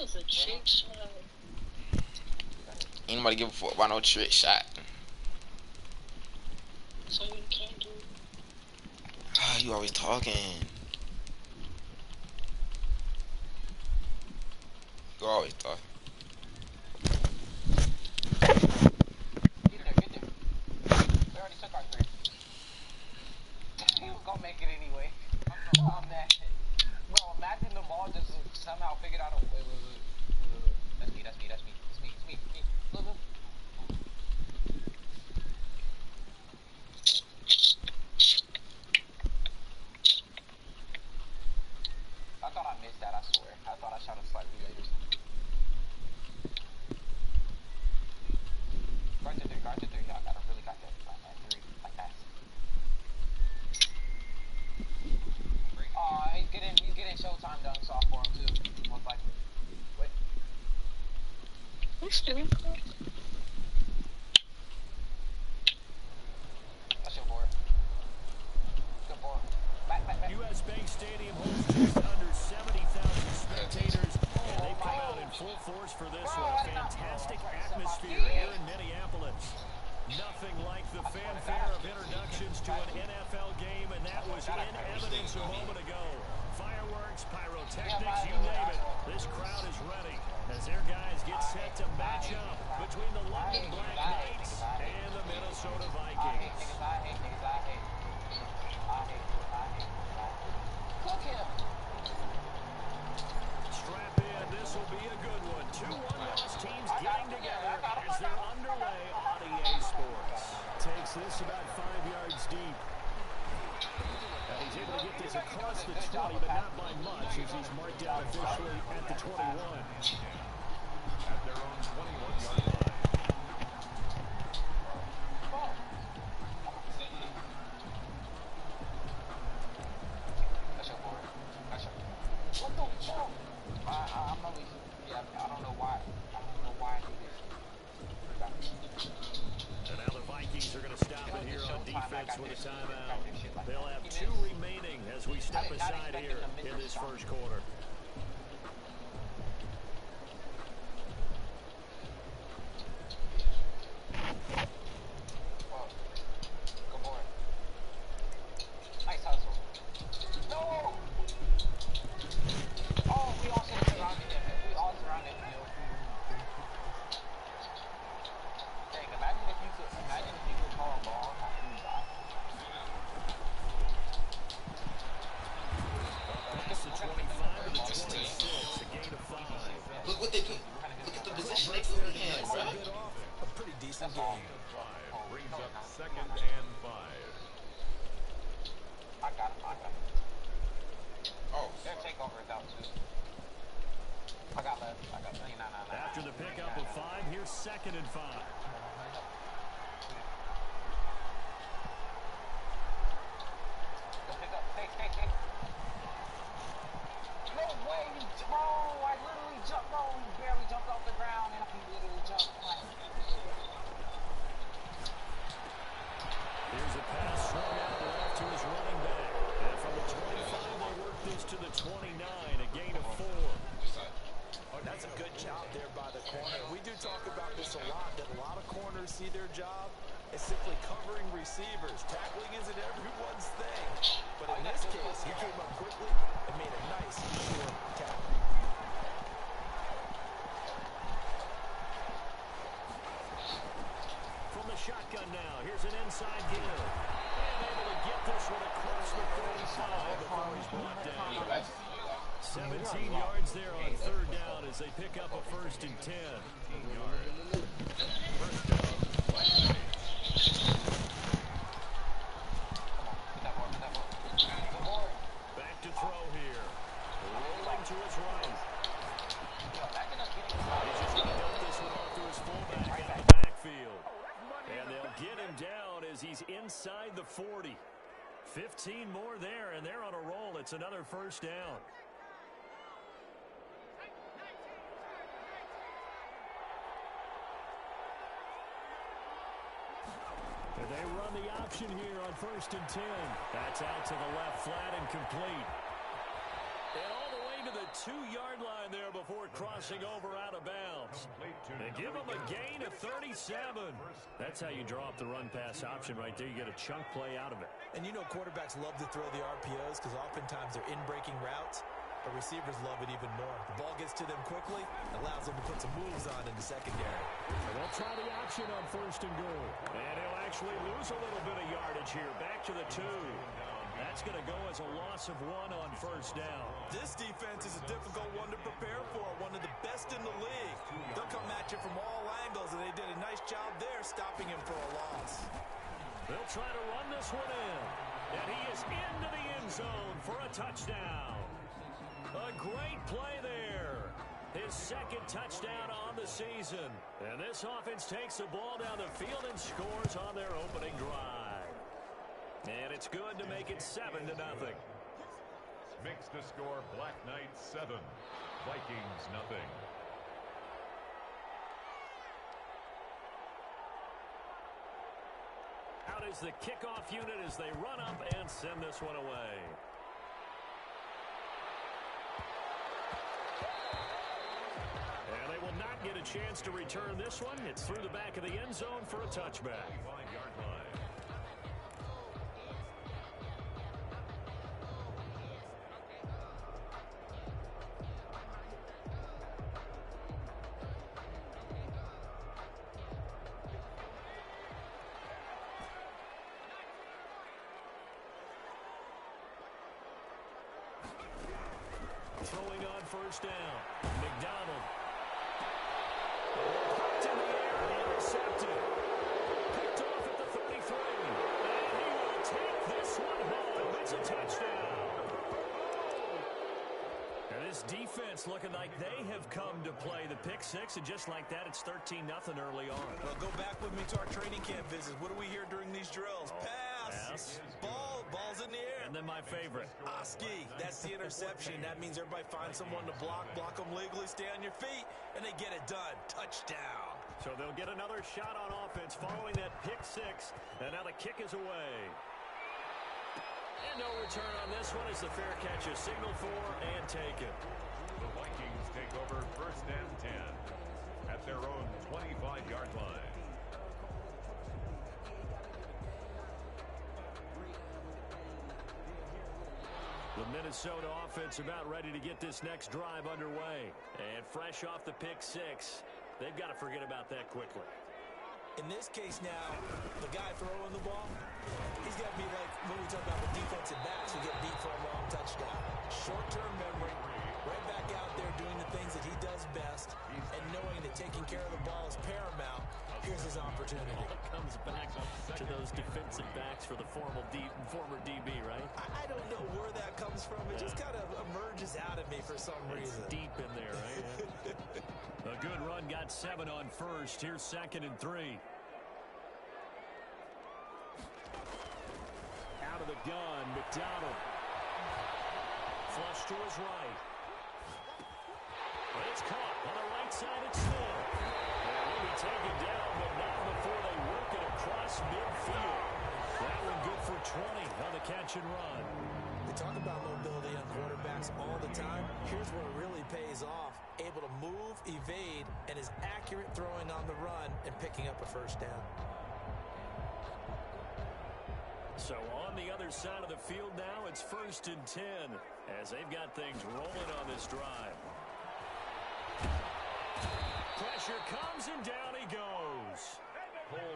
was a trick shot. Ain't nobody give a fuck about no trick shot. So you can't do it. Ah, you always talking. You always talking. Get there. We already took our 3. He was gonna make it anyway. I'm mad. Bro, imagine the ball just somehow figured out a way. That's me. Look. I thought I missed that, I swear. I thought I shot it slightly later. Guard to 3. I really got that. At 3, like that. Aw, he's getting Showtime dunks off for him too, most likely. Wait. What's doing? That's your board. Good board. Back. U.S. Bank Stadium holds just under 70,000 spectators, and they come out in full force for this one. A fantastic atmosphere here in Minneapolis. Nothing like the fanfare of introductions to an NFL game, and that was in evidence a moment ago. Fireworks, pyrotechnics, you name it. This crowd is ready as their guys get set to match up between the London Black Knights and the Minnesota Vikings. I hate. Cook him. Strap in, this will be a good one. 2 one-loss teams getting together as they're underway on EA Sports. Takes this about 5 yards deep. And he's able to get this across the 20, but not by much as he's marked down officially at the 21. At their own 21-yard line. What the fuck? I'm probably, yeah, I don't know why I do this. And now the Vikings are going to stop it here on defense with a timeout. They'll have 2 remaining as we step aside here in this first quarter. Good board. Nice hustle. No! Oh, we all surrounded him. Dang, imagine if you could call a ball after you die. It's the 25 to the 26, a gain of 5. Look what they do. Look at the position they put in, bro. A pretty decent game. 5 brings up 2nd and 5. I got him. Oh, Their takeover is out too. I got left. No. After the pickup of 5, here's 2nd and 5. Go pick up. Take. No way, bro. I literally jumped. Bro, he barely jumped off the ground, and he literally jumped. Here's a pass swung out left to his running back. And from the 25, they work this to the 29, a gain of 4. Oh, that's a good job there by the corner. We do talk about this a lot, that a lot of corners see their job as simply covering receivers. Tackling isn't everyone's thing. But in this case, he came up quickly and made a nice, short tackle. From the shotgun now, here's an inside give. And able to get this one across the 35 before he's brought down. 17 yards there on 3rd down as they pick up a 1st and 10. First down. Back to throw here. Rolling to his right. He's just going to dump this one off to his fullback out of the backfield. And they'll get him down as he's inside the 40. 15 more there, and they're on a roll. It's another 1st down. They run the option here on 1st and 10. That's out to the left, flat and complete. And all the way to the 2-yard line there before it crosses crossing over out of bounds. They give him a gain of 37. That's how you draw up the run-pass option right there. You get a chunk play out of it. And you know quarterbacks love to throw the RPOs because oftentimes they're in-breaking routes. But receivers love it even more. The ball gets to them quickly, allows them to put some moves on in the secondary. So they'll try the option on 1st and goal. And he'll actually lose a little bit of yardage here. Back to the 2. That's going to go as a loss of 1 on 1st down. This defense is a difficult one to prepare for, one of the best in the league. They'll come at you from all angles, and they did a nice job there stopping him for a loss. They'll try to run this one in. And he is into the end zone for a touchdown. A great play there. His 2nd touchdown on the season. And this offense takes the ball down the field and scores on their opening drive. And it's good to make it 7-0. Makes the score Black Knights 7, Vikings nothing. Out is the kickoff unit as they run up and send this one away. And they will not get a chance to return this one. It's through the back of the end zone for a touchback. 5-yard line. Throwing on 1st down. McDonald. Popped in the air and intercepted. Picked off at the 33. And he will take this one home. It's a touchdown. And this defense looking like they have come to play. The pick 6, and just like that, it's 13-0 early on. Well, go back with me to our training camp visits. What do we hear during these drills? Pass. Ball's in the air. And then my favorite. Ski. That's the interception. That means everybody finds someone to block them legally, stay on your feet, and they get it done. Touchdown. So they'll get another shot on offense following that pick 6, and now the kick is away. And no return on this one as the fair catch is signaled for and taken. The Vikings take over 1st and 10 at their own 25-yard line. The Minnesota offense about ready to get this next drive underway. And fresh off the pick 6, they've got to forget about that quickly. In this case now, the guy throwing the ball, he's got to be like when we talk about the defensive backs who get beat for a long touchdown. Short-term memory, right back out there doing the things that he does best, and knowing that taking care of the ball is paramount. Here's his opportunity. All comes back to those defensive backs for the former DB, right? I don't know where that comes from. It just kind of emerges out of me for some reason. It's deep in there, right? A good run, got 7 on 1st. Here's 2nd and 3. Out of the gun, McDonald. Flush to his right. But it's caught on the right side. It's Smith. And he'll be taken down, but not before they work it across midfield. That one good for 20 on the catch and run. They talk about mobility on quarterbacks all the time. Here's where it really pays off. Able to move, evade, and is accurate throwing on the run and picking up a 1st down. So on the other side of the field now, it's 1st and 10 as they've got things rolling on this drive. Pressure comes and down he goes.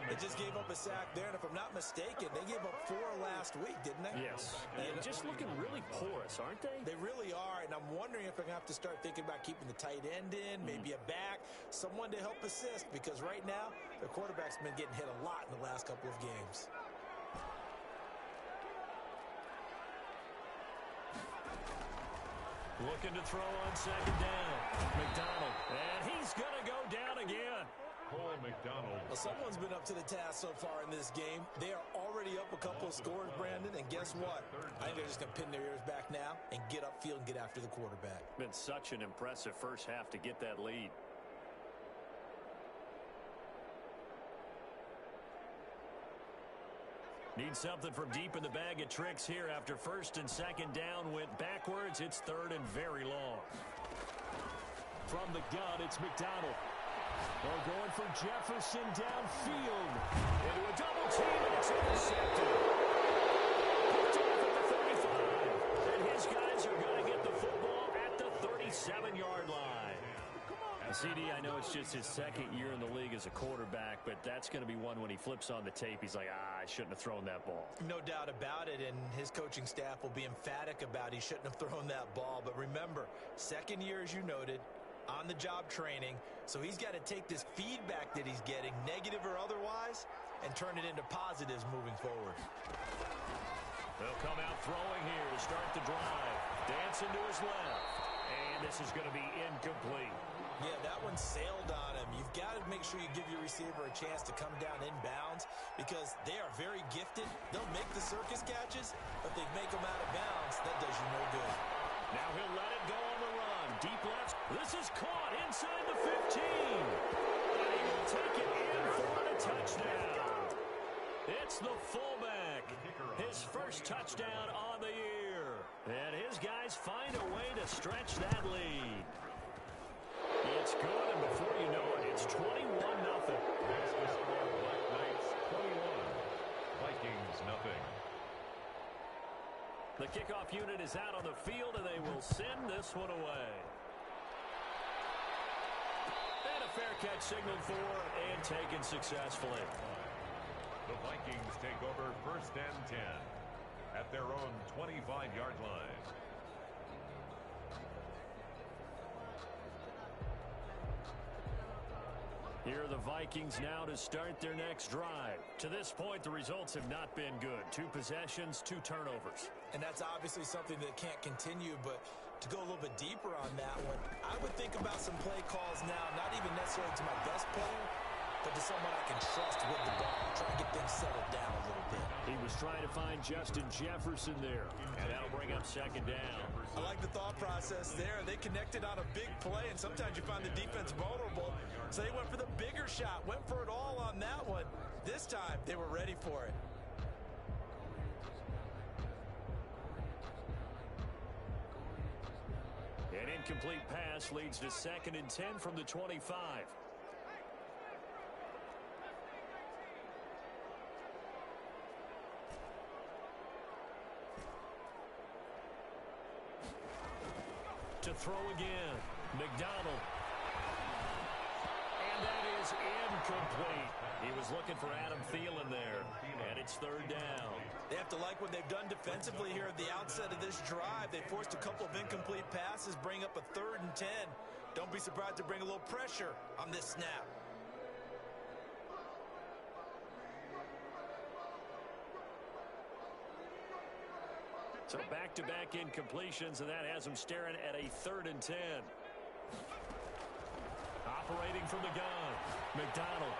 They just gave up a sack there, and if I'm not mistaken, they gave up 4 last week, didn't they? Yes. And just looking really porous, aren't they? They really are, and I'm wondering if they're going to have to start thinking about keeping the tight end in, maybe a back, someone to help assist, because right now, their quarterback's been getting hit a lot in the last couple of games. Looking to throw on 2nd down. McDonald. And he's going to go down again. Cole McDonald. Well, someone's been up to the task so far in this game. They are already up a couple of scores, Brandon, and guess what? I think they're just going to pin their ears back now and get upfield and get after the quarterback. Been such an impressive first half to get that lead. Need something from deep in the bag of tricks here after 1st and 2nd down went backwards. It's 3rd and very long. from the gun, it's McDonald. They're going for Jefferson downfield. Into a double team, and it's intercepted. Picked off at the 35. And his guys are going to get the football at the 37-yard line. CD, I know it's just his second year in the league as a quarterback, but that's going to be one when he flips on the tape. He's like, I shouldn't have thrown that ball. No doubt about it, and his coaching staff will be emphatic about he shouldn't have thrown that ball. But remember, second year, as you noted, on-the-job training, so he's got to take this feedback that he's getting, negative or otherwise, and turn it into positives moving forward. They'll come out throwing here to start the drive. Dancing to his left, and this is going to be incomplete. Yeah, that one sailed on him. You've got to make sure you give your receiver a chance to come down inbounds because they are very gifted. They'll make the circus catches, but if they make them out of bounds, that does you no good. Now he'll let it go on the run. Deep left. This is caught inside the 15. And he will take it in for a touchdown. It's the fullback. His first touchdown on the year. And his guys find a way to stretch that lead. It's good, and before you know it, it's 21-0. That's the score. Black Knights 21, Vikings nothing. The kickoff unit is out on the field, and they will send this one away. And a fair catch signaled for and taken successfully. The Vikings take over 1st and 10 at their own 25-yard line. Here are the Vikings now to start their next drive. To this point, the results have not been good. 2 possessions, 2 turnovers. And that's obviously something that can't continue, but to go a little bit deeper on that one, I would think about some play calls now, not even necessarily to my best player, but to someone I can trust with the ball, try and get things settled down a little bit. He was trying to find Justin Jefferson there, and that'll bring up 2nd down. I like the thought process there. They connected on a big play, and sometimes you find the defense vulnerable, so they went for the bigger shot, went for it all on that one. This time, they were ready for it. An incomplete pass leads to 2nd and 10 from the 25. To throw again, McDonald. And that is incomplete. He was looking for Adam Thielen there, and it's 3rd down. They have to like what they've done defensively here at the outset of this drive. They forced a couple of incomplete passes, bring up a 3rd and 10. Don't be surprised to bring a little pressure on this snap. So back-to-back incompletions, and that has them staring at a 3rd and 10. Operating from the gun, McDonald.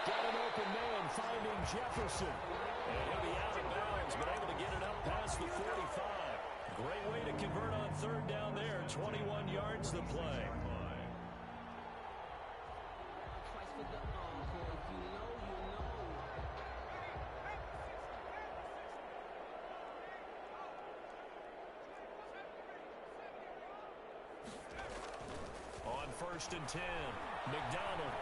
Got an open man, finding Jefferson. And he'll be out of bounds, but able to get it up past the 45. Great way to convert on 3rd down there. 21 yards the play. On 1st and 10, McDonald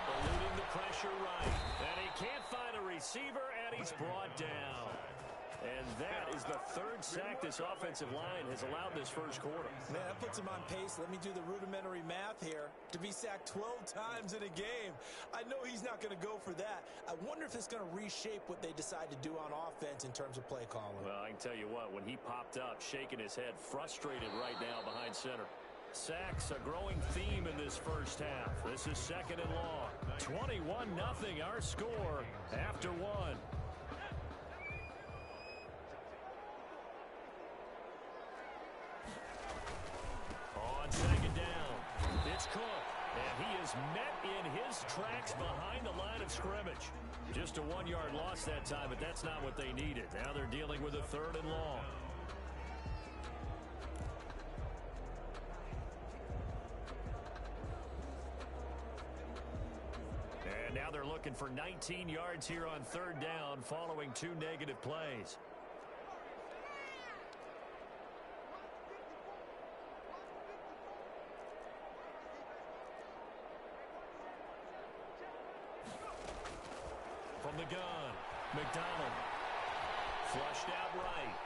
eluding the pressure right. And he can't find a receiver, and he's brought down. And that is the 3rd sack this offensive line has allowed this first quarter. Man, that puts him on pace. Let me do the rudimentary math here. To be sacked 12 times in a game, I know he's not going to go for that. I wonder if it's going to reshape what they decide to do on offense in terms of play calling. Well, I can tell you what, when he popped up, shaking his head, frustrated right now behind center. Sacks, a growing theme in this first half. This is 2nd and long. 21-0 our score after 1. On 2nd down, it's Cook. And he is met in his tracks behind the line of scrimmage. Just a 1-yard loss that time, but that's not what they needed. Now they're dealing with a 3rd and long. And now they're looking for 19 yards here on 3rd down following 2 negative plays. From the gun, McDonald. Flushed out right.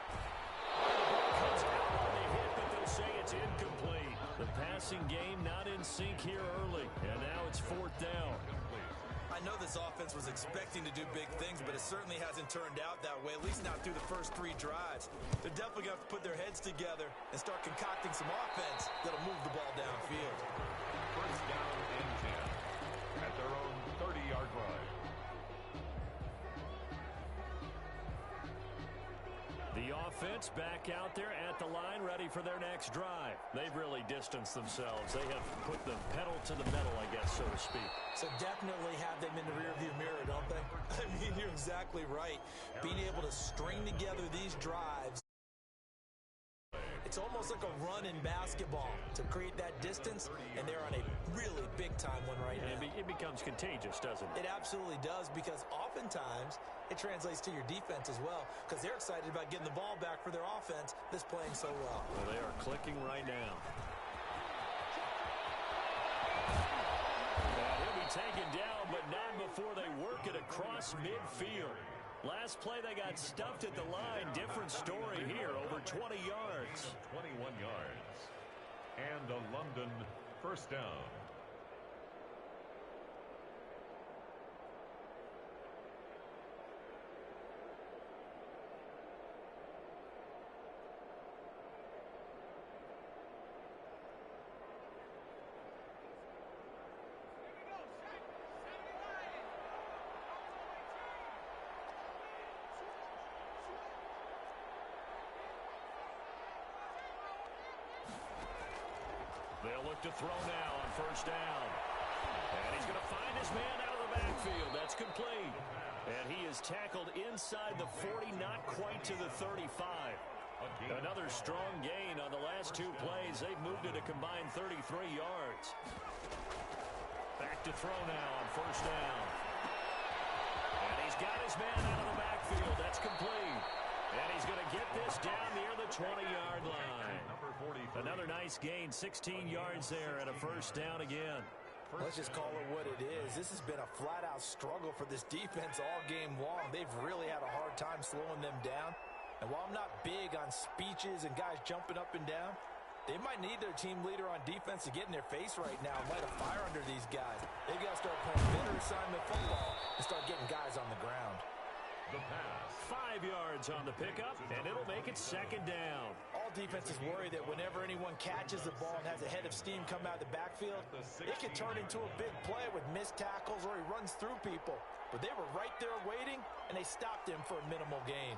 Comes out on the hit, but they'll say it's incomplete. The passing game not in sync here early, and now it's 4th down. I know this offense was expecting to do big things, but it certainly hasn't turned out that way, at least not through the first 3 drives. They're definitely going to have to put their heads together and start concocting some offense that'll move the ball downfield. First down and 10 at their own 30-yard line. The offense back out there at the line, ready for their next drive. They've really distanced themselves. They have put the pedal to the metal, I guess, so to speak. So definitely have them in the rearview mirror, don't they? I mean, you're exactly right. Being able to string together these drives, it's almost like a run in basketball to create that distance, and they're on a really big-time one right now. It becomes contagious, doesn't it? It absolutely does, because oftentimes it translates to your defense as well, because they're excited about getting the ball back for their offense that's playing so well. Well, they are clicking right now. And he'll be taken down, but not before they work it across midfield. Last play, they got stuffed at the line. Different story here, over 20 yards. 21 yards. And a London first down. They'll look to throw now on first down. And he's going to find his man out of the backfield. That's complete. And he is tackled inside the 40, not quite to the 35. Another strong gain on the last 2 plays. They've moved it a combined 33 yards. Back to throw now on first down. And he's got his man out of the backfield. That's complete. And he's going to get this down near the 20-yard line. Another nice gain, 16 yards there, and a first down again. Let's just call it what it is. This has been a flat-out struggle for this defense all game long. They've really had a hard time slowing them down. And while I'm not big on speeches and guys jumping up and down, they might need their team leader on defense to get in their face right now and light a fire under these guys. They've got to start playing better assignment football and start getting guys on the ground. The pass. 5 yards on the pickup, and it'll make it second down. All defenses worry that whenever anyone catches the ball and has a head of steam come out of the backfield, it can turn into a big play with missed tackles or he runs through people. But they were right there waiting, and they stopped him for a minimal gain.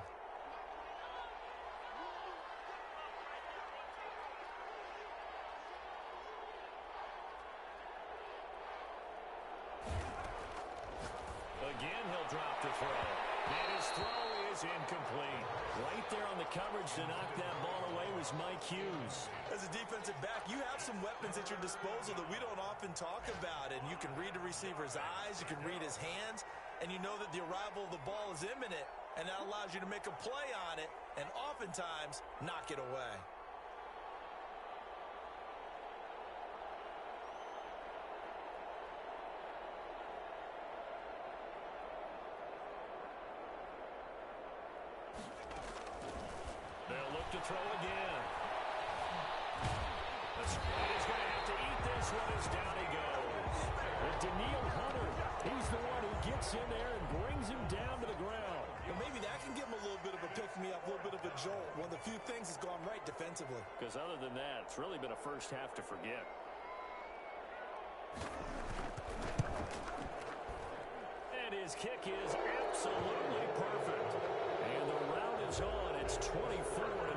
Again, he'll drop to throw. And his throw is incomplete. Right there on the coverage to knock that ball away was Mike Hughes. As a defensive back, you have some weapons at your disposal that we don't often talk about. And you can read the receiver's eyes, you can read his hands, and you know that the arrival of the ball is imminent. And that allows you to make a play on it and oftentimes knock it away. They'll look to throw again. The squad is going to have to eat this one as down he goes. And Daniil Hunter, he's the one who gets in there and brings him down to the ground. Well, maybe that can give him a little bit of a pick-me-up, a little bit of a jolt. One of the few things that's gone right defensively. Because other than that, it's really been a first half to forget. And his kick is absolutely perfect. And the round is on. It's 24-0.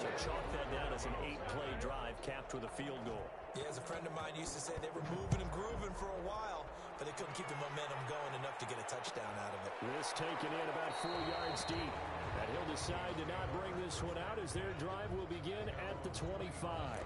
So chalk that down as an 8-play drive capped with a field goal. Yeah, as a friend of mine used to say, they were moving and grooving for a while, but they couldn't keep the momentum going enough to get a touchdown out of it. This taken in about 4 yards deep. And he'll decide to not bring this one out as their drive will begin at the 25.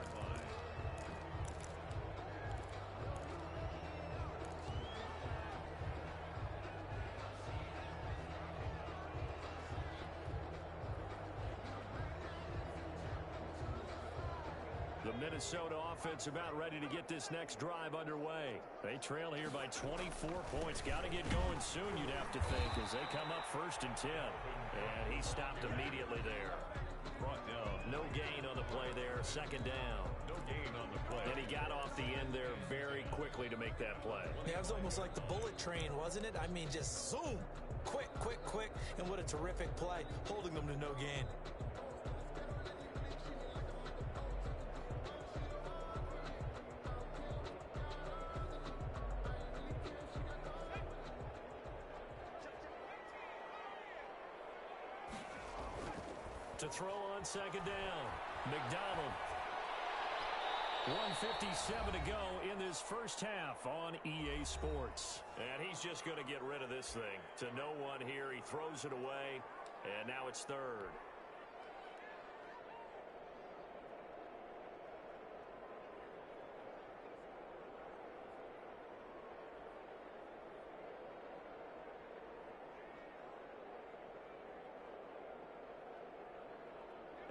The Minnesota offense about ready to get this next drive underway. They trail here by 24 points. Got to get going soon, you'd have to think, as they come up 1st and 10. And he stopped immediately there. Brought down. No gain on the play there. 2nd down. No gain on the play. And he got off the end there very quickly to make that play. Yeah, it was almost like the bullet train, wasn't it? I mean, just zoom. Quick, quick, quick. And what a terrific play, holding them to no gain. To throw on 2nd down. McDonald. 1:57 to go in this first half on EA Sports. And he's just going to get rid of this thing. To no one here. He throws it away. And now it's 3rd.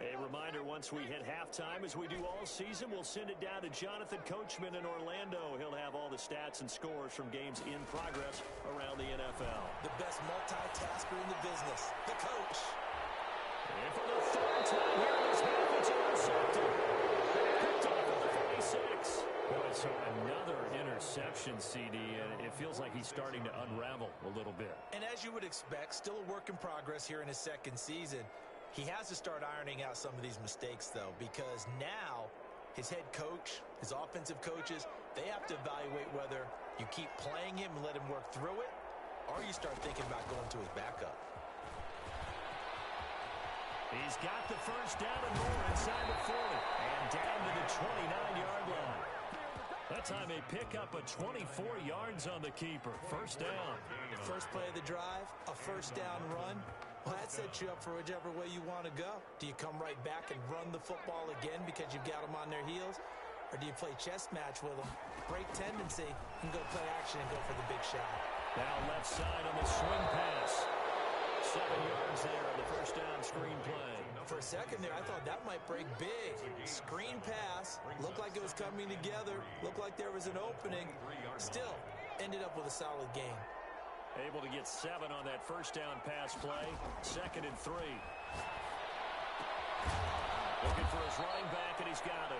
A reminder, once we hit halftime, as we do all season, we'll send it down to Jonathan Coachman in Orlando. He'll have all the stats and scores from games in progress around the NFL. The best multitasker in the business, the coach. And for the 3rd time here in this half, it's intercepted. Picked off at the 46. Boy, so another interception, CD, and it feels like he's starting to unravel a little bit. And as you would expect, still a work in progress here in his 2nd season. He has to start ironing out some of these mistakes, though, because now his head coach, his offensive coaches, they have to evaluate whether you keep playing him and let him work through it, or you start thinking about going to his backup. He's got the 1st down and more inside the 40 and down to the 29-yard line. That time they pick up a 24 yards on the keeper. 1st down. First play of the drive, a 1st down run. Well, that sets you up for whichever way you want to go. Do you come right back and run the football again because you've got them on their heels? Or do you play chess match with them, break tendency, and go play action and go for the big shot? Now left side on the swing pass. 7 yards there on the 1st down screen play. For a second there, I thought that might break big. Screen pass. Looked like it was coming together. Looked like there was an opening. Still, ended up with a solid gain. Able to get 7 on that 1st down pass play. 2nd and 3. Looking for his running back, and he's got it.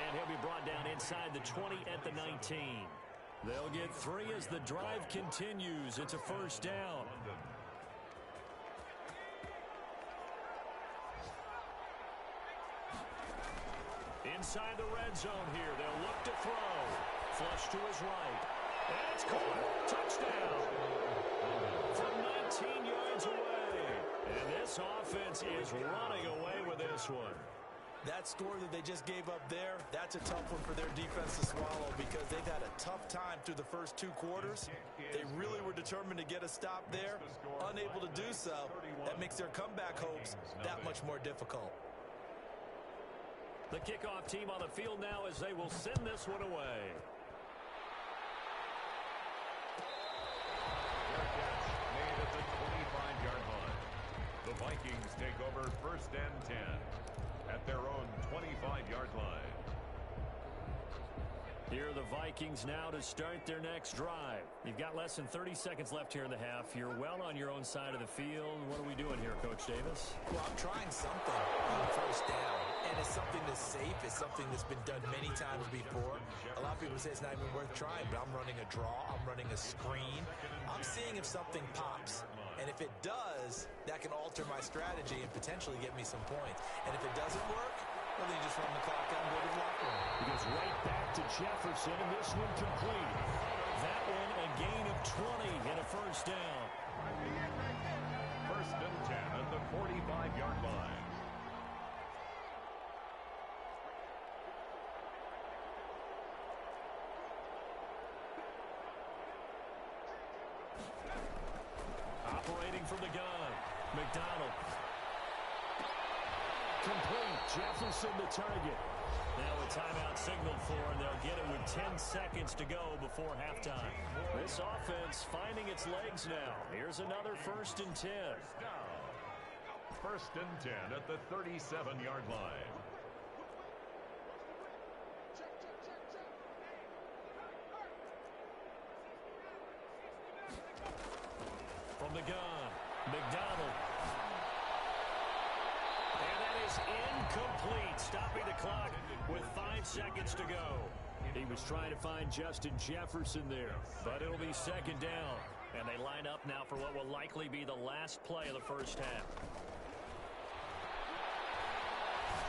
And he'll be brought down inside the 20 at the 19. They'll get 3 as the drive continues. It's a 1st down. Inside the red zone here. They'll look to throw. Flush to his right. And it's caught. Touchdown. From 19 yards away. And this offense is running away with this one. That score that they just gave up there, that's a tough one for their defense to swallow because they've had a tough time through the first 2 quarters. They really were determined to get a stop there. Unable to do so. That makes their comeback hopes that much more difficult. The kickoff team on the field now as they will send this one away. Made at the 25-yard line. The Vikings take over 1st and 10 at their own 25-yard line. Here are the Vikings now to start their next drive. You've got less than 30 seconds left here in the half. You're well on your own side of the field. What are we doing here, Coach Davis? Well, I'm trying something on 1st down. And it's something that's safe. It's something that's been done many times before. A lot of people say it's not even worth trying, but I'm running a draw. I'm running a screen. I'm seeing if something pops. And if it does, that can alter my strategy and potentially get me some points. And if it doesn't work, well, then you just run the clock out and go to the locker room. He goes right back to Jefferson, and this one complete. That one a gain of 20 and a 1st down. 1st and 10 at the 45-yard line. Operating from the gun, McDonald. Complete. Jefferson the target. Now a timeout signaled for, and they'll get it with 10 seconds to go before halftime. This offense finding its legs now. Here's another 1st and 10. 1st and 10 at the 37-yard line. From the gun, McDonald. And that is incomplete, stopping the clock with 5 seconds to go. He was trying to find Justin Jefferson there, but it'll be second down. And they line up now for what will likely be the last play of the first half.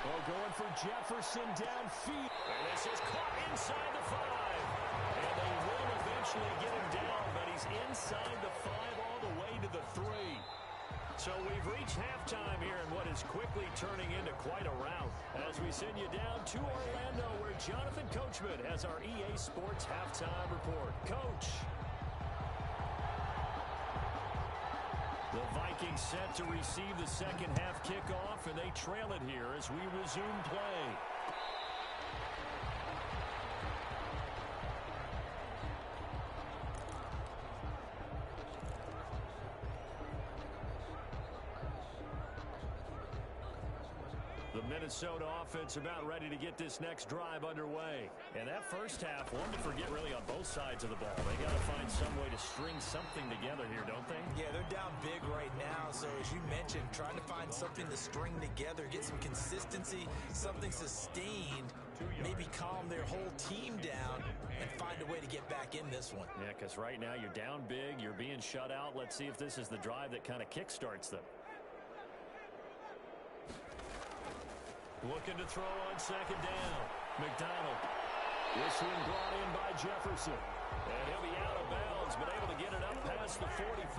Oh, going for Jefferson downfield. And this is caught inside the 5. And they will eventually get him down, but he's inside the 5 all the way to the 3. So we've reached halftime here in what is quickly turning into quite a rout as we send you down to Orlando where Jonathan Coachman has our EA Sports halftime report. Coach. The Vikings set to receive the second half kickoff, and they trail it here as we resume play. The Minnesota offense about ready to get this next drive underway. And that first half, one to forget really on both sides of the ball. They got to find some way to string something together here, don't they? Yeah, they're down big right now. So as you mentioned, trying to find something to string together, get some consistency, something sustained, maybe calm their whole team down and find a way to get back in this one. Yeah, because right now you're down big, you're being shut out. Let's see if this is the drive that kind of kickstarts them. Looking to throw on second down. McDonald. This one brought in by Jefferson. And he'll be out of bounds, but able to get it up past the 45.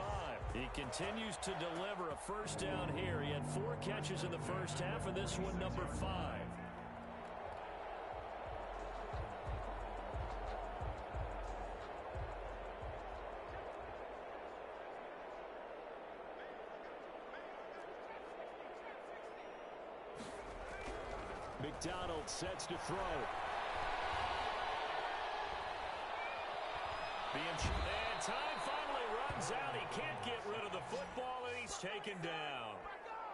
He continues to deliver a first down here. He had 4 catches in the first half, and this one number 5. McDonald sets to throw. And time finally runs out. He can't get rid of the football, and he's taken down.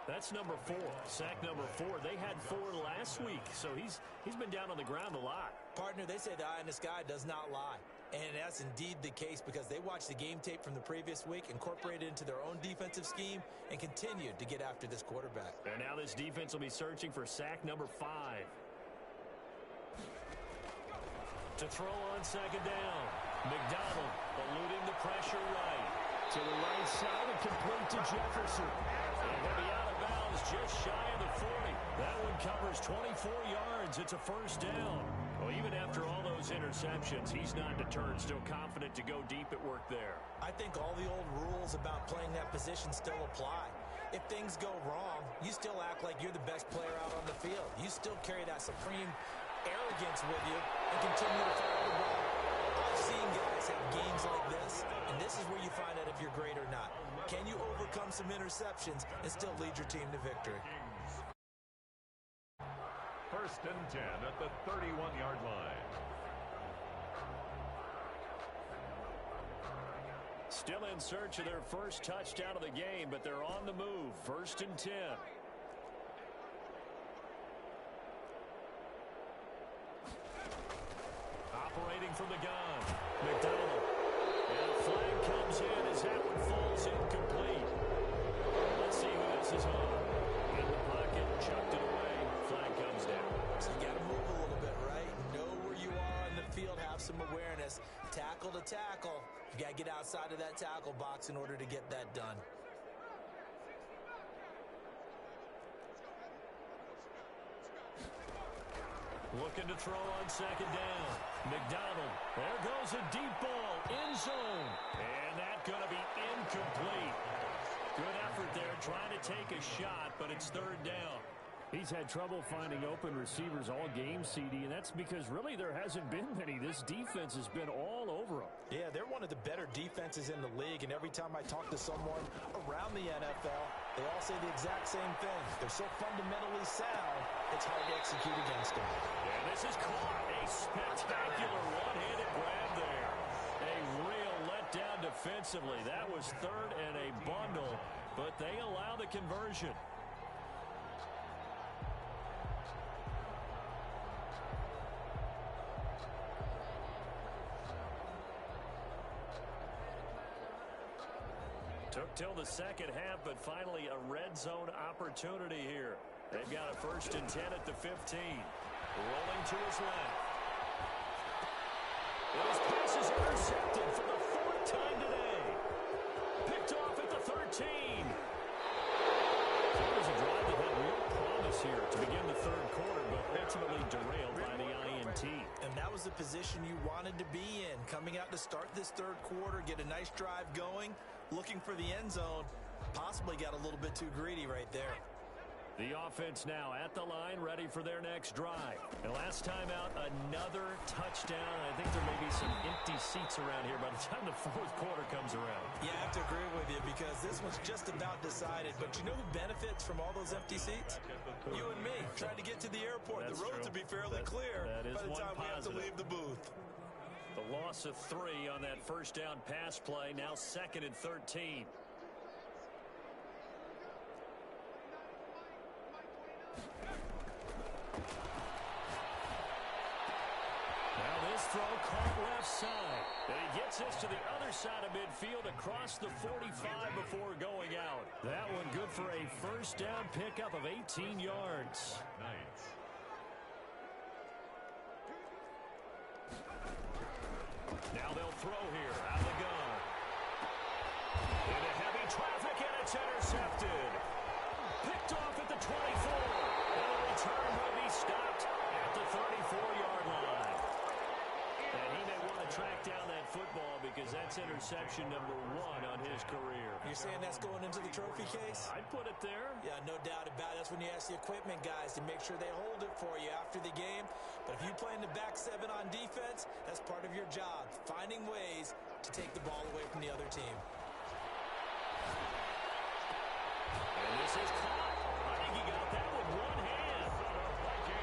That's number 4, sack number 4. They had 4 last week, so he's been down on the ground a lot. Partner, they say the eye in the sky does not lie. And that's indeed the case because they watched the game tape from the previous week, incorporated it into their own defensive scheme, and continued to get after this quarterback. And now this defense will be searching for sack number 5. To throw on second down. McDonald eluding the pressure right. To the right side and complete to Jefferson. And he'll be out of bounds just shy of the 40. That one covers 24 yards. It's a first down. Well, even after all those interceptions, he's not deterred, still confident to go deep at work there. I think all the old rules about playing that position still apply. If things go wrong, you still act like you're the best player out on the field. You still carry that supreme arrogance with you and continue to fire the ball. I've seen guys have games like this, and this is where you find out if you're great or not. Can you overcome some interceptions and still lead your team to victory? First and 10 at the 31-yard line. Still in search of their first touchdown of the game, but they're on the move. First and 10. Operating from the gun. McDonald. And a flag comes in as that one falls incomplete. Let's see who this is on. In the pocket, chucked it away. Flag comes down. So you got to move a little bit, right? Know where you are on the field, have some awareness. Tackle to tackle. You got to get outside of that tackle box in order to get that done. Looking to throw on second down. McDonald. There goes a deep ball. End zone. And that's going to be incomplete. Good effort there trying to take a shot, but it's third down. He's had trouble finding open receivers all game, CD, and that's because really there hasn't been many. This defense has been all over them. Yeah, they're one of the better defenses in the league, and every time I talk to someone around the NFL, they all say the exact same thing. They're so fundamentally sound, it's hard to execute against them. And this is caught. A spectacular one-handed grab there. A real letdown defensively. That was third and a bundle, but they allow the conversion. Took till the second half, but finally a red zone opportunity here. They've got a 1st and 10 at the 15. Rolling to his left. And his pass is intercepted for the 4th time today. Picked off at the 13. So it was a drive that had real promise here to begin the 3rd quarter, but ultimately derailed by the INT. And that was the position you wanted to be in. Coming out to start this 3rd quarter, get a nice drive going, looking for the end zone. Possibly got a little bit too greedy right there. The offense now at the line, ready for their next drive. And last time out, another touchdown. I think there may be some empty seats around here by the time the 4th quarter comes around. Yeah, I have to agree with you because this one's just about decided. But you know who benefits from all those empty seats? You and me, trying to get to the airport. That's the roads true. will be fairly clear that is by the one time we have to positive. leave the booth. The loss of 3 on that 1st down pass play, now 2nd and 13. Now this throw caught left side. And he gets this to the other side of midfield across the 45 before going out. That one good for a 1st down pickup of 18 yards. Nice. Now they'll throw here out of the gun. Into heavy traffic, and it's intercepted. Picked off at the 24. And the return will be stopped at the 34-yard line. And he may want to track down that football because that's interception number 1 on his career. You're saying that's going into the trophy case? I'd put it there. Yeah, no doubt about it. That's when you ask the equipment guys to make sure they hold it for you after the game. But if you play in the back 7 on defense, that's part of your job, finding ways to take the ball away from the other team. And this is caught. I think he got that with one hand.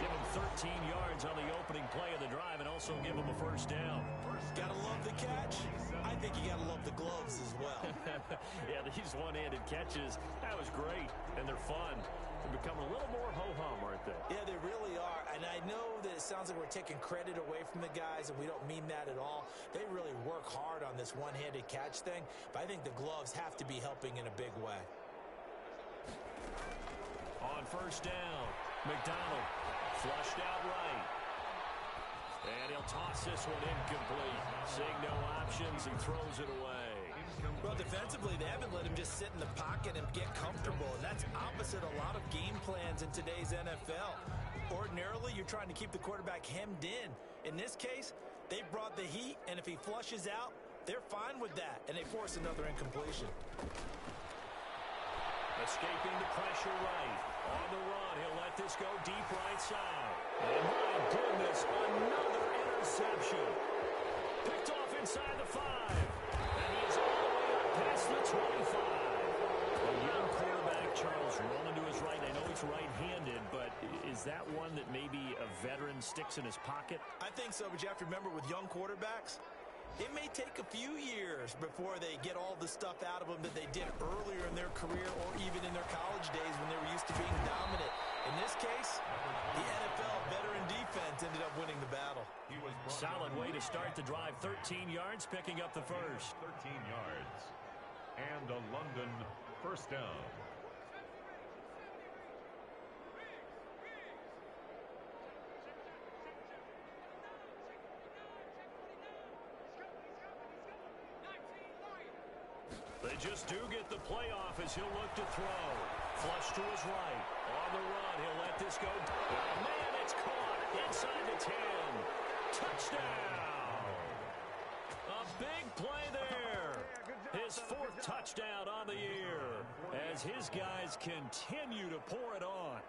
Give him 13 yards on the opening play of the drive and also give him a 1st down. Gotta love the catch. I think you gotta love the gloves as well. Yeah, these one-handed catches, that was great, and they're fun. They're becoming a little more ho-hum, aren't they? Yeah, they really are. And I know that it sounds like we're taking credit away from the guys, and we don't mean that at all. They really work hard on this one-handed catch thing, but I think the gloves have to be helping in a big way. On 1st down, McDonald flushed out right. And he'll toss this one incomplete. Seeing no options, he throws it away. Well, defensively, they haven't let him just sit in the pocket and get comfortable. And that's opposite a lot of game plans in today's NFL. Ordinarily, you're trying to keep the quarterback hemmed in. In this case, they brought the heat, and if he flushes out, they're fine with that, and they force another incompletion. Escaping the pressure right. On the run, he'll let this go deep right side. And my goodness, another interception. Picked off inside the 5. And he is all the way up past the 25. A young quarterback, Charles, rolling to his right. I know he's right-handed, but is that one that maybe a veteran sticks in his pocket? I think so, but you have to remember with young quarterbacks, it may take a few years before they get all the stuff out of them that they did earlier in their career or even in their college days when they were used to being dominant. In this case, the NFL veteran defense ended up winning the battle. Solid way to start the drive. 13 yards, picking up the 1st. 13 yards. And a London 1st down. They just do get the playoff as he'll look to throw. Flush to his right. On the run, he'll let this go. Oh, man, it's caught inside the 10. Touchdown. A big play there. His 4th touchdown on the year as his guys continue to pour it on.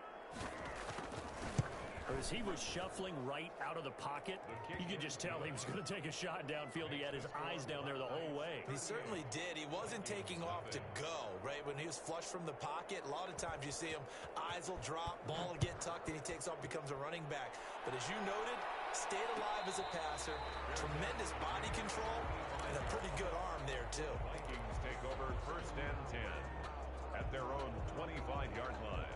As he was shuffling right out of the pocket, you could just tell he was going to take a shot downfield. He had his eyes down there the whole way. He certainly did. He wasn't taking off to go, right? When he was flushed from the pocket, a lot of times you see him, eyes will drop, ball will get tucked, and he takes off, becomes a running back. But as you noted, stayed alive as a passer, tremendous body control, and a pretty good arm there, too. Vikings take over 1st and 10 at their own 25-yard line.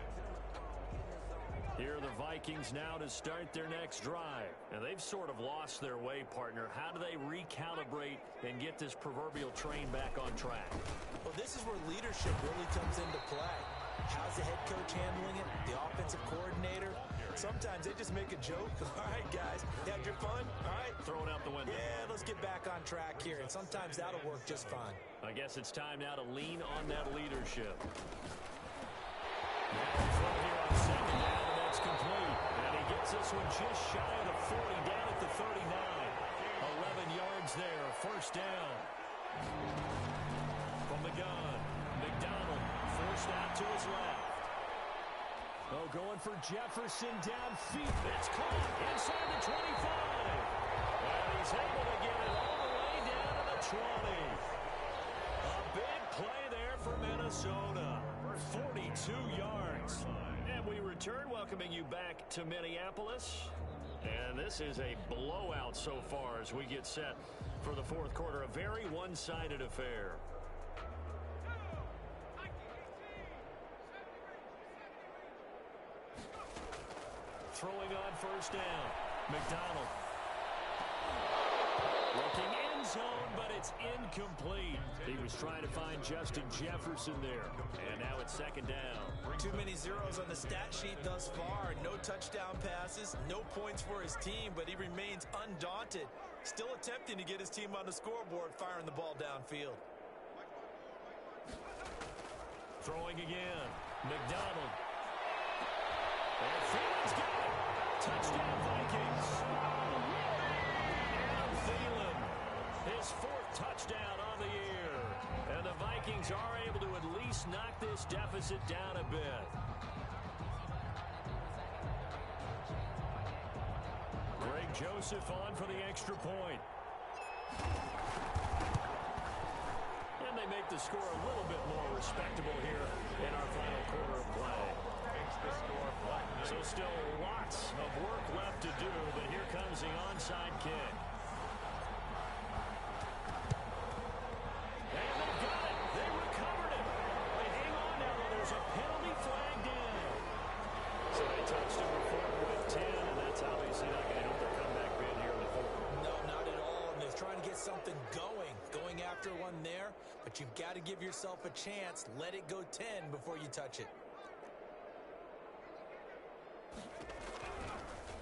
Here are the Vikings now to start their next drive. And they've sort of lost their way, partner. How do they recalibrate and get this proverbial train back on track? Well, this is where leadership really comes into play. How's the head coach handling it? The offensive coordinator? Sometimes they just make a joke. All right, guys, you had your fun? All right. Throw it out the window. Yeah, let's get back on track here. And sometimes that'll work just fine. I guess it's time now to lean on that leadership. Now throw here on second down, and that's complete. And he gets this one just shy of the 40, down at the 39. 11 yards there, first down. From the gun, McDonald forced out to his left. Oh, going for Jefferson downfield. It's caught inside the 25. And he's able to get it all the way down to the 20. A big play there for Minnesota. 42 yards. And we return, welcoming you back to Minneapolis. And this is a blowout so far as we get set for the fourth quarter. A very one-sided affair. Throwing on first down. McDonald. Looking end zone, but it's incomplete. He was trying to find Justin Jefferson there. And now it's second down. Too many zeros on the stat sheet thus far. No touchdown passes, no points for his team, but he remains undaunted. Still attempting to get his team on the scoreboard, firing the ball downfield. Throwing again. McDonald. And Thielen's got it. Touchdown, Vikings. And Thielen, his fourth touchdown on the year. And the Vikings are able to at least knock this deficit down a bit. Greg Joseph on for the extra point. And they make the score a little bit more respectable here in our final quarter of play. The score flat. So still lots of work left to do, but here comes the onside kick. And they got it. They recovered it. They hang on now, though. There's a penalty flag down. So they touched him forward with 10, and that's obviously not going to help their comeback bid here in the fourth. No, not at all. And they're trying to get something going after one there, but you've got to give yourself a chance. Let it go 10 before you touch it.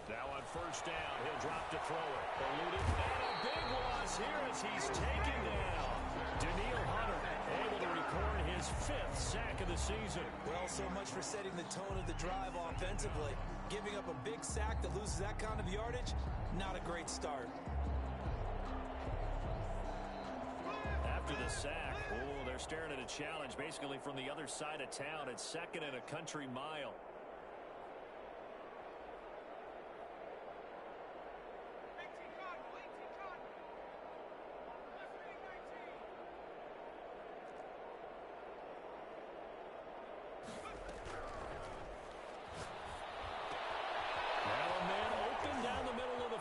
Now on first down, he'll drop to throw it. Eluded, and a big loss here as he's taken down. Daniil Hunter able to record his 5th sack of the season. Well, so much for setting the tone of the drive offensively. Giving up a big sack that loses that kind of yardage, not a great start. After the sack, oh, they're staring at a challenge basically from the other side of town. It's second and a country mile.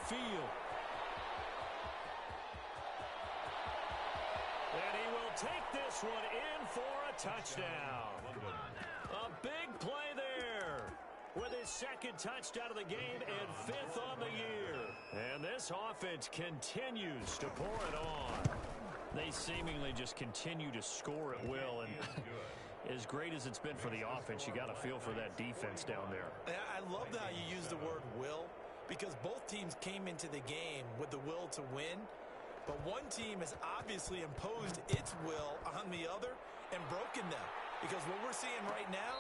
Field. And he will take this one in for a touchdown. A big play there with his second touchdown of the game and 5th on the year. And this offense continues to pour it on. They seemingly just continue to score at will. And as great as it's been for the offense, you got to feel for that defense down there. I love how you use the word will, because both teams came into the game with the will to win, but one team has obviously imposed its will on the other and broken them. Because what we're seeing right now,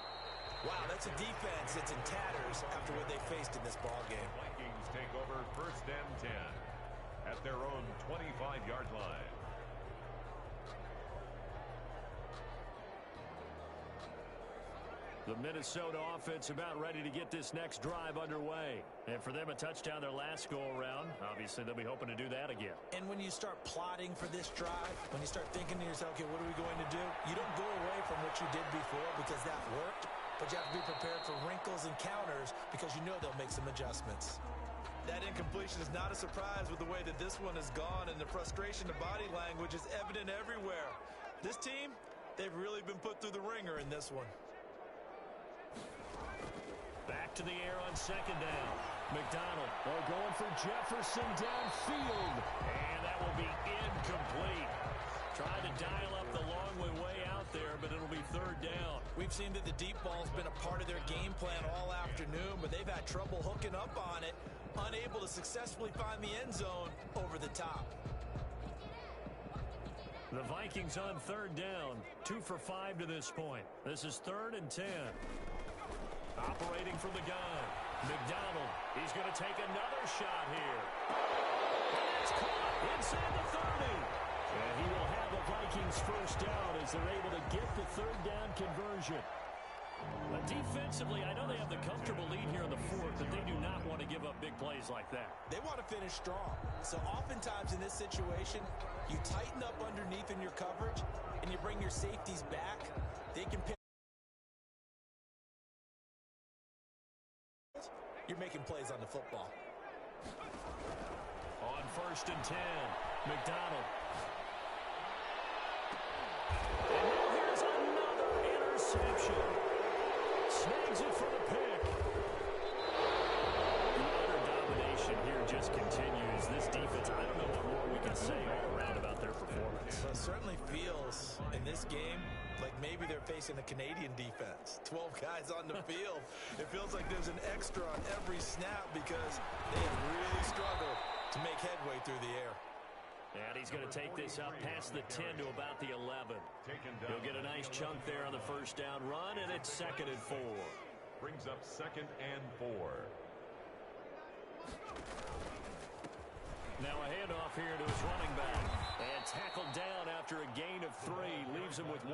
wow, that's a defense that's in tatters after what they faced in this ball game. Vikings take over first and 10 at their own 25-yard line. The Minnesota offense about ready to get this next drive underway. And for them, a touchdown their last go-around. Obviously, they'll be hoping to do that again. And when you start plotting for this drive, when you start thinking to yourself, okay, what are we going to do? You don't go away from what you did before because that worked, but you have to be prepared for wrinkles and counters because you know they'll make some adjustments. That incompletion is not a surprise with the way that this one has gone, and the frustration, the body language is evident everywhere. This team, they've really been put through the ringer in this one. Back to the air on second down. McDonald going for Jefferson downfield. And that will be incomplete. Tried to dial up the long way out there, but it'll be third down. We've seen that the deep ball's been a part of their game plan all afternoon, but they've had trouble hooking up on it, unable to successfully find the end zone over the top. The Vikings on third down, 2 for 5 to this point. This is 3rd and 10. Operating from the gun, McDonald. He's going to take another shot here. And it's caught inside the 30. And he will have the Vikings first down as they're able to get the third down conversion. Defensively, I know they have the comfortable lead here in the 4th, but they do not want to give up big plays like that. They want to finish strong. So oftentimes in this situation, you tighten up underneath in your coverage, and you bring your safeties back. They can pick. You're making plays on the football. On 1st and 10, McDonald. And now here's another interception. Snags it for the pick. The utter domination here just continues. This defense, I don't know what more we can say all around about their performance. Well, it certainly feels in this game like maybe they're facing a Canadian defense. 12 guys on the field. It feels like there's an extra on every snap because they have really struggled to make headway through the air. And he's going to take this up past the 10 to about the 11. He'll get a nice chunk there on the first down run, and it's 2nd and 4. Brings up 2nd and 4. Now a handoff here to his running back. And tackled down after a gain of 3. Leaves him with 1.